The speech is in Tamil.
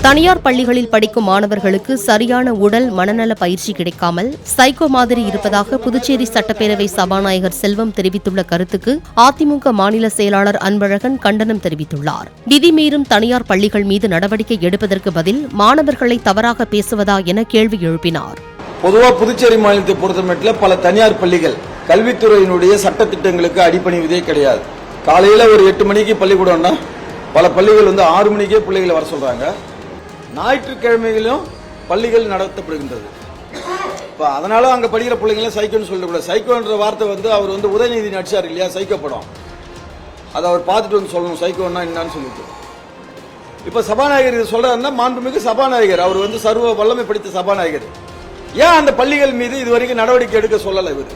தனியார் பள்ளிகளில் படிக்கும் மாணவர்களுக்கு சரியான உடல் மனநல பயிற்சி கிடைக்காமல் சைக்கோ மாதிரி இருப்பதாக புதுச்சேரி சட்டப்பேரவை சபாநாயகர் செல்வம் தெரிவித்துள்ள கருத்துக்கு அதிமுக மாநில செயலாளர் அன்பழகன் கண்டனம் தெரிவித்துள்ளார். விதிமீறும் தனியார் பள்ளிகள் மீது நடவடிக்கை எடுப்பதற்கு பதில் மாணவர்களை தவறாக பேசுவதா என கேள்வி எழுப்பினார். பொதுவாக புதுச்சேரி மாநிலத்தை பொறுத்தமட்டில் பல தனியார் பள்ளிகள் கல்வித்துறையினுடைய சட்டத்திட்டங்களுக்கு அடிபணிவதே கிடையாது. காலையில் ஒரு 8 மணிக்கு பள்ளிக்கூடம்னா பல பள்ளிகள் 6 மணிக்கே பிள்ளைகளை வர சொல்றாங்க. ஞாயிற்றுக்கிழமைகளிலும் பள்ளிகள் நடத்தப்படுகின்றது. அதனால அங்க படிக்கிற பிள்ளைங்களும் சைக்கோன்னு சொல்லக்கூடாது. சைக்கோன்ற வார்த்தை அவர் உதயநிதி நடிச்சார் இல்லையா, சைக்கோ படம், அதை அவர் பார்த்துட்டு சொல்லணும் சைக்கோன்னா என்னன்னு சொல்லிட்டு. இப்ப சபாநாயகர் இது சொல்றாருன்னா மாண்புமிகு சபாநாயகர், அவர் சர்வ வல்லமை படித்த சபாநாயகர், ஏன் அந்த பள்ளிகள் மீது இதுவரைக்கும் நடவடிக்கை எடுக்க சொல்லல இவர்?